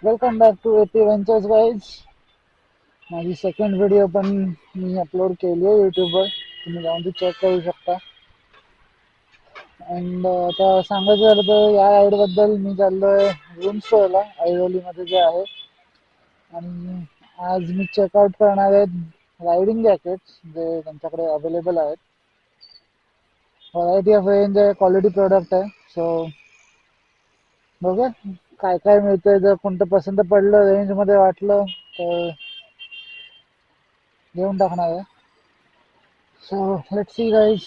Welcome back to AP ventures guys. माझी second video पण मी अपलोड केली आहे यूट्यूबवर. तुम्ही जाऊन ती चेक करू शकता. अँड आता सांगायचं झालं तर या राईडबद्दल मी चाललो आहे रूम स्टोअरला ऐरोलीमध्ये जे आहे. आणि आज मी चेकआउट करणार आहेत रायडिंग जॅकेट्स जे त्यांच्याकडे अवेलेबल आहेत. व्हरायटी ऑफ रेंज आहे, क्वालिटी प्रोडक्ट आहे. सो बघा काय काय मिळतंय. जर कोणतं पसंत पडलं, रेंजमध्ये वाटलं तर घेऊन टाकणार आहे. So let's see guys.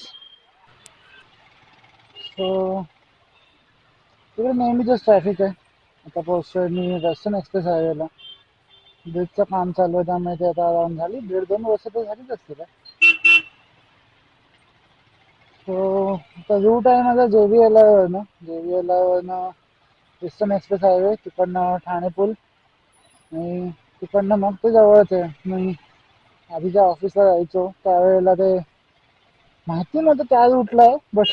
So तिकडे नेहमीचंच ट्रॅफिक आहे. आता पोहोचतोय मी वेस्टर्न एक्सप्रेस हायवेला. ब्रिजचं काम चालू आहे त्यामुळे ते आता अराउंड झाली 1.5-2 वर्ष तर झालीच असतील. सो आता रूट आहे माझा JVLवरनं वेस्टर्न एक्सप्रेस हायवे, तिकडनं ठाणे पूल आणि तिकडनं मग ते जवळच आहे. मी आधी ज्या ऑफिसला जायचो त्यावेळेला ते माहिती नव्हतं त्या रूटला आहे, बट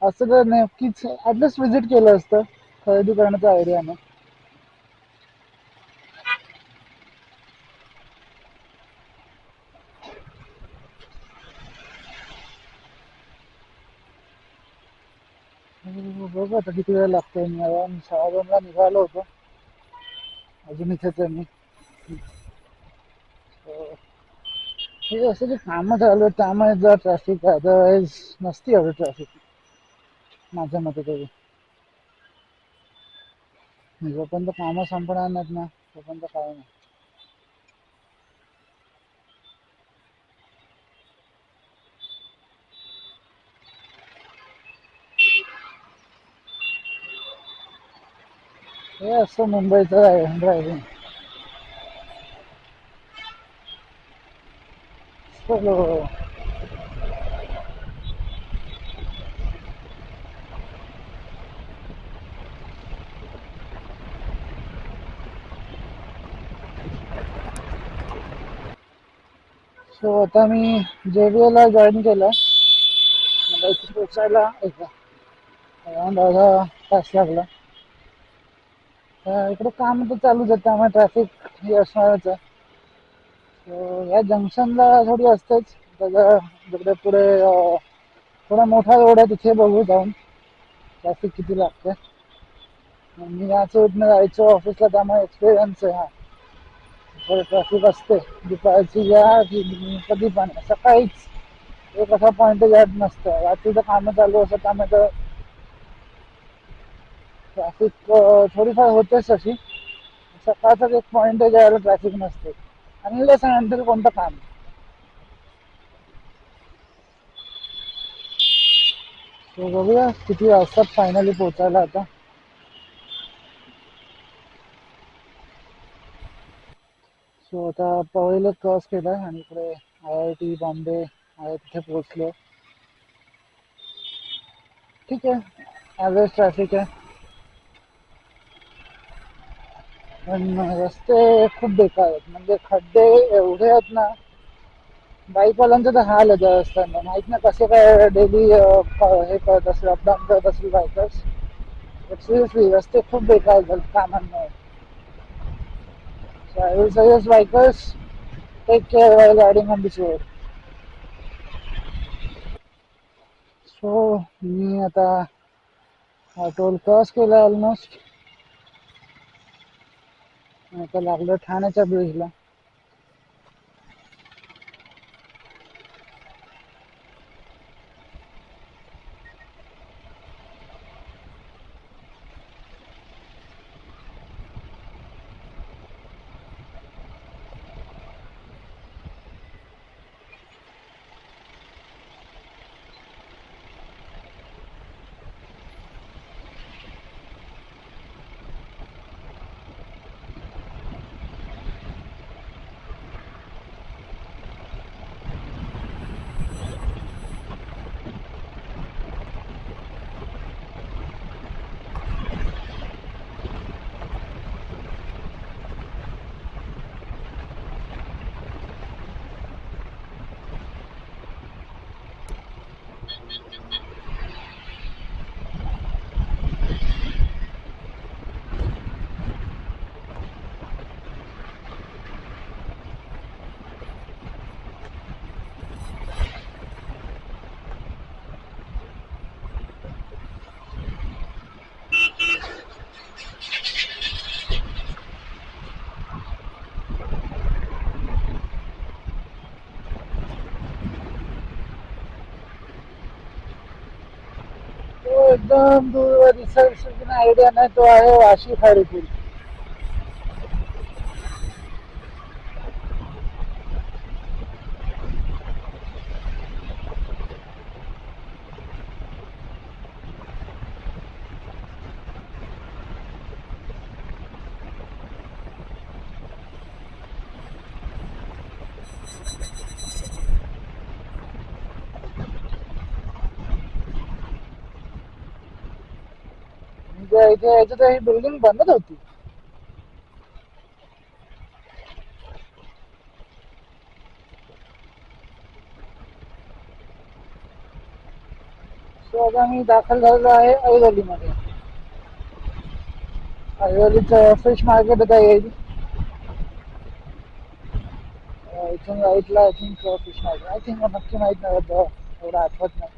असं तर नक्कीच ॲटलिस्ट व्हिजिट केलं असतं खरेदी करण्याचा आयडियाने. बघू आता किती वेळ लागतोय. मी अराउंड 2:30ला निघालो होतो, अजून इथेच आहे मी. हे असं जे कामं चालू आहेत त्यामुळे जर ट्रॅफिक आहे, अदरवाईज नसती एवढी ट्रॅफिक माझ्या मते तरी. जोपर्यंत कामं संपणार नाहीत ना तोपर्यंत काय नाही. हे असं मुंबईचं आहे ड्रायव्हिंग. चलो सो आता मी JVLला जॉईन केलं. मला इथे पोचायला अराउंड अर्धा तास लागला. इकडे काम तर चालूच आहे त्यामुळे ट्रॅफिक ही असणारच आहे. सो या जंक्शनला थोडी असतेच. त्याच्या तिकडे पुढे थोडा मोठा रोड आहे, तिथे बघू जाऊन ट्रॅफिक किती लागते. मी याच रोडनं जायचो ऑफिसला त्यामुळे एक्सपिरियन्स आहे. हा थोडं ट्रॅफिक असते दुपारची या की कधी पण. सकाळीच एक असा पॉईंट यात नसतं, रात्रीचं कामं चालू असतं त्यामुळे तर ट्रॅफिक थोडीफार होतेच तशी. सकाळचाच एक पॉईंट आहे ज्यावेळेला ट्रॅफिक नसते आणि नंतर कोणतं काम. सो बघूया किती वाजतात फायनली पोचायला आता. सो आता पवईला क्रॉस केला आहे आणि इकडे IIT बॉम्बे आहे तिथे पोचलो. ठीक आहे, ॲव्हरेज ट्रॅफिक आहे पण रस्ते खूप बेकार आहेत. म्हणजे खड्डे एवढे आहेत ना, बाईकवाल्यांचं तर हाल आहे रस्त्यांना. माहीत नाही कसे काय डेली हे करत असेल, अपडाऊन करत असेल बायकर्स. बट सिरियसली रस्ते खूप बेकार झाले कामांमुळे. So I will suggest bikers take care while riding on this road. So मी आता हा टोल क्रॉस केला ऑलमोस्ट. आता लागलो ठाण्याच्या ब्रिजला. एकदम दूर रिसर्च आयडिया नाही, तो आहे वाशी खाडी पूल. म्हणजे इथे याची तर ही बिल्डिंग बनत होती. सो आता मी दाखल झालेलो आहे ऐरोलीमध्ये. ऐरोलीचं फिश मार्केट आता येईल. इथून राईटला I think fish market, I think नक्की माहीत नाही, एवढं आठवत नाही.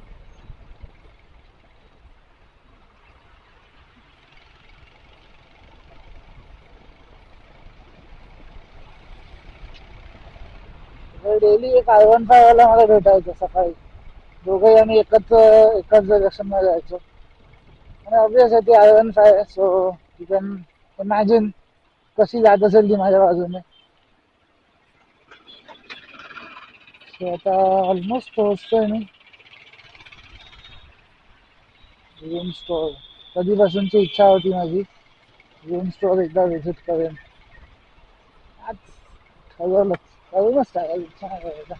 डेली एक I-15 वाला मला भेटायचं सकाळी. दोघंही आम्ही एकाच डायरेक्शनमध्ये जायचो. आणि ऑब्विस आहे ती I-15 आहे, सो यू कॅन इमॅजिन कशी जात असेल ती माझ्या बाजूने. सो आता ऑलमोस्ट पोहोचतोय मी. रूम स्टोअर कधीपासूनची इच्छा होती माझी, रूम स्टोअर एकदा व्हिजिट करेन. आज ठरवलंच, करूनच टाकायची इच्छा नाही करायचा.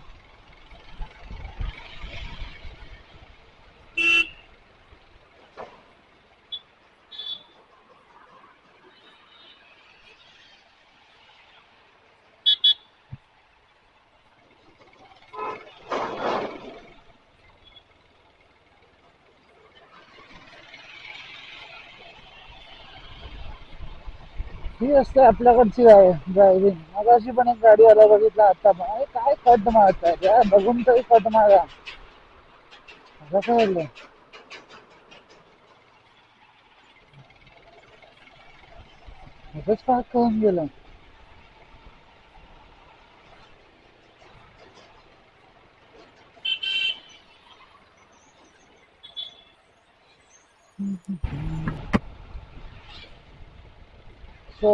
ही असते आपल्याकडची आहे ड्रायव्हिंग. मगाशी पण एक गाडीवाला बघितला, आता पण अरे काय कट मारताय या, बघून तरी कट मारा. असं काय झालं, असंच पार्क करून गेलं. सो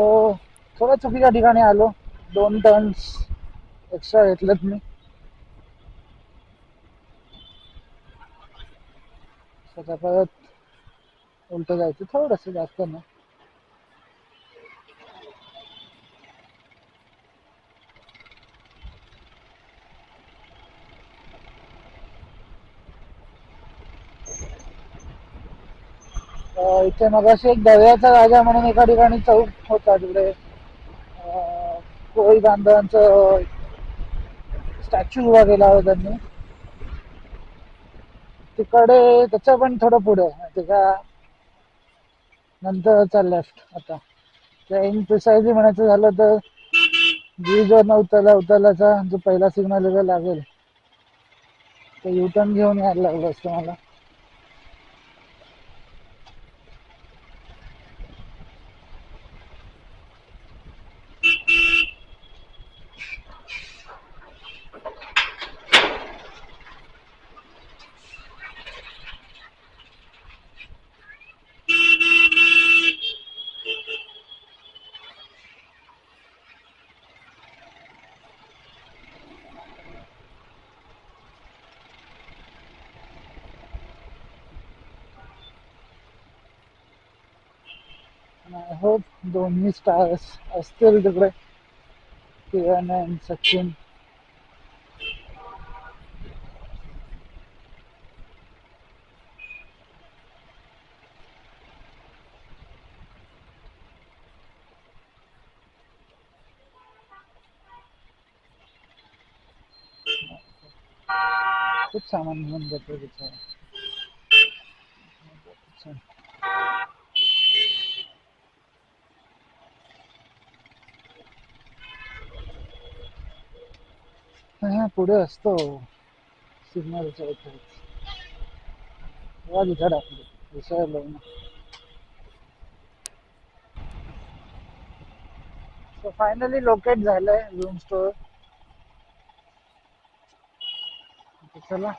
थोड्या चुकीच्या ठिकाणी आलो. 2 टर्न्स एक्स्ट्रा घेतलेत मी. स्वतः परत उलट जायचं, थोडंसं जास्त नाही. इथे मगाशी एक दर्याचा राजा म्हणून एका ठिकाणी चौक होता, तिकडे कोळी बांधवांचं स्टॅच्यू उभा केला होता त्यांनी. तिकडे त्याच्या पण थोडं पुढे, त्याच्या नंतरचा लेफ्ट. आता त्या इन प्रिसाइजली म्हणायचं झालं तर ब्रिजवर उतरल्याचा जो पहिला सिग्नल लागेल ते युटर्न घेऊन यायला लागलं असतं मला. आय होप दोन्ही स्टार्स असतील तिकडे, किरण आणि सचिन. खूप सामान घेऊन जातो बिचारा. हा पुढे असतो सिग्नलच्या इथे, तेव्हा तिथे टाकले विसरलो ना. सो फायनली लोकेट झालंय रूम स्टोअर. चला